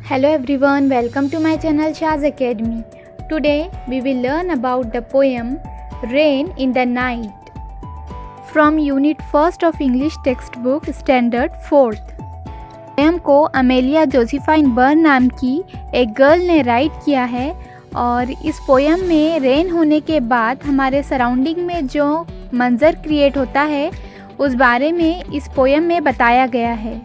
Hello everyone, welcome to my channel Shaz Academy. Today we will learn about the poem Rain in the Night from Unit 1st of English textbook Standard 4th. Poem को Amelia Josephine burn नाम की एक girl ने right किया है और इस poem में रेन होने के बाद हमारे सराउंडिंग में जो मंजर क्रिएट होता है उस बारे में इस पोएम में बताया गया है।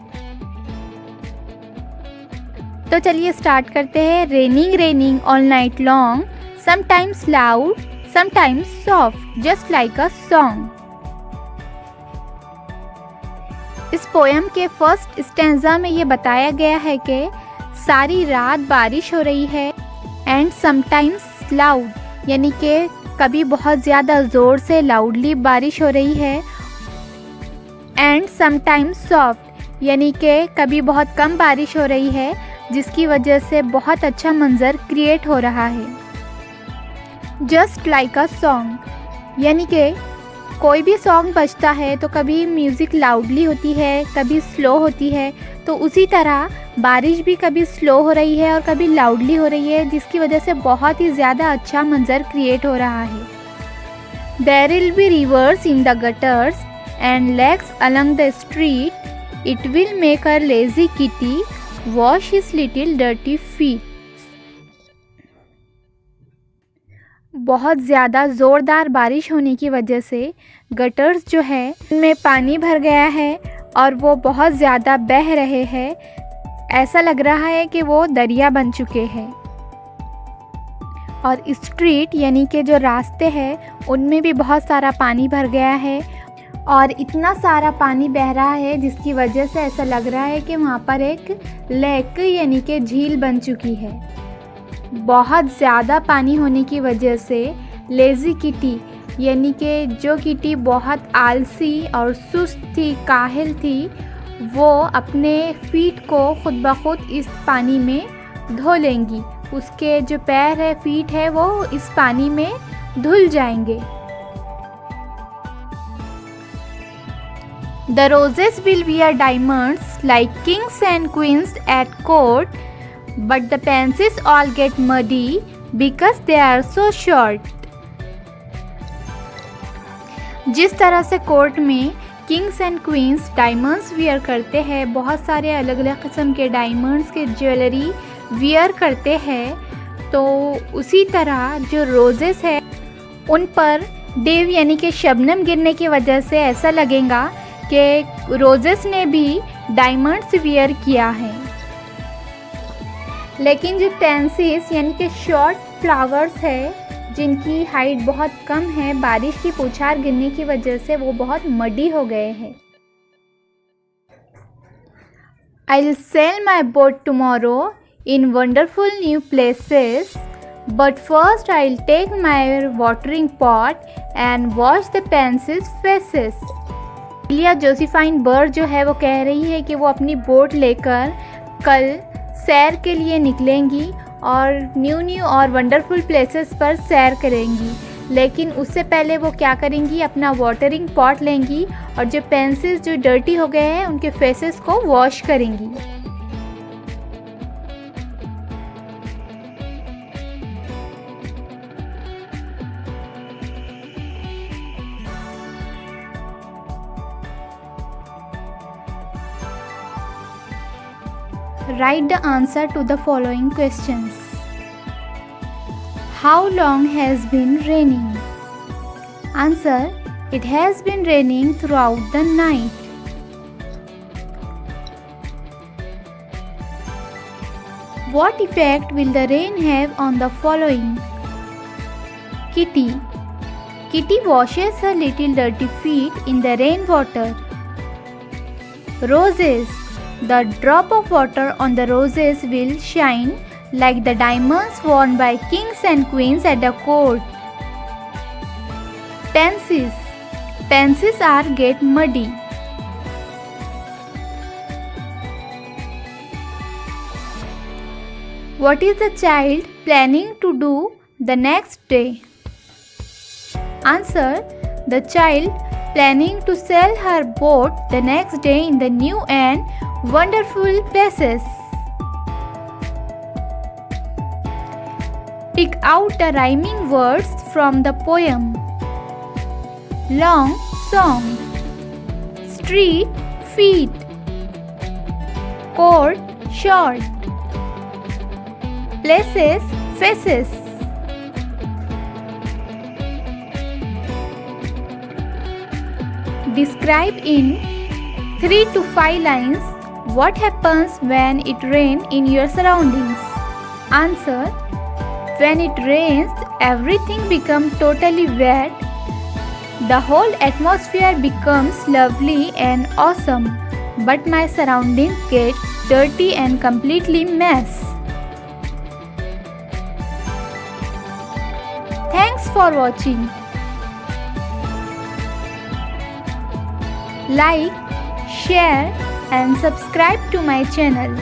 तो चलिए स्टार्ट करते हैं। Raining raining all night long, sometimes loud sometimes soft just like a song. इस पोएम के फर्स्ट स्टैंजा में ये बताया गया है कि सारी रात बारिश हो रही है एंड समटाइम्स लाउड, यानी कि कभी बहुत ज़्यादा ज़ोर से लाउडली बारिश हो रही है, एंड समटाइम्स सॉफ्ट, यानी कि कभी बहुत कम बारिश हो रही है जिसकी वजह से बहुत अच्छा मंजर क्रिएट हो रहा है। जस्ट लाइक अ सॉन्ग, यानी कि कोई भी सॉन्ग बजता है तो कभी म्यूज़िक लाउडली होती है, कभी स्लो होती है, तो उसी तरह बारिश भी कभी स्लो हो रही है और कभी लाउडली हो रही है जिसकी वजह से बहुत ही ज़्यादा अच्छा मंजर क्रिएट हो रहा है। There will be rivers in the gutters and lakes along the street, it will make a lazy kitty wash his little dirty feet. बहुत ज़्यादा ज़ोरदार बारिश होने की वजह से गटर्स जो है उनमें पानी भर गया है और वो बहुत ज़्यादा बह रहे हैं। ऐसा लग रहा है कि वो दरिया बन चुके हैं। और स्ट्रीट यानी कि जो रास्ते हैं उनमें भी बहुत सारा पानी भर गया है और इतना सारा पानी बह रहा है जिसकी वजह से ऐसा लग रहा है कि वहाँ पर एक लेक यानी कि झील बन चुकी है। बहुत ज़्यादा पानी होने की वजह से लेज़ी किटी, यानी कि जो किटी बहुत आलसी और सुस्त थी, काहिल थी, वो अपने फीट को खुद ब खुद इस पानी में धो लेंगी। उसके जो पैर है, फीट है, वो इस पानी में धुल जाएंगे। The roses will wear diamonds like kings and queens at court, but the pansies all get muddy because they are so short. जिस तरह से कोर्ट में Kings and queen's diamonds wear करते हैं, बहुत सारे अलग अलग किस्म के डायमंड्स के ज्वेलरी वियर करते हैं, तो उसी तरह जो रोजेस है उन पर डेव यानी कि शबनम गिरने की वजह से ऐसा लगेगा कि रोजेस ने भी डायमंड्स वियर किया है। लेकिन जो पेंसिस यानी कि शॉर्ट फ्लावर्स है जिनकी हाइट बहुत कम है, बारिश की बौछार गिरने की वजह से वो बहुत मडी हो गए हैं। I'll sail my boat tomorrow in wonderful new places, but first I'll take my watering pot and wash the pansies' faces. Amelia Josephine burn जो है वो कह रही है कि वो अपनी बोट लेकर कल सैर के लिए निकलेंगी और न्यू और वंडरफुल प्लेसेस पर सैर करेंगी, लेकिन उससे पहले वो क्या करेंगी, अपना वाटरिंग पॉट लेंगी और जो पेंसिल्स जो डर्टी हो गए हैं उनके फेसेस को वॉश करेंगी। Write the answer to the following questions. How long has been raining? Answer: it has been raining throughout the night. What effect will the rain have on the following? Kitty. Kitty washes her little dirty feet in the rainwater. Roses. The drop of water on the roses will shine like the diamonds worn by kings and queens at the court. Pansies. Pansies are get muddy. What is the child planning to do the next day? Answer: the child planning to sail her boat the next day in the new and wonderful places. Pick out the rhyming words from the poem. Long song. Street, feet. Court, short. Places, faces. Describe in 3 to 5 lines what happens when it rains in your surroundings. Answer: when it rains, everything becomes totally wet. The whole atmosphere becomes lovely and awesome, but my surroundings get dirty and completely mess. Thanks for watching. Like, share and subscribe to my channel.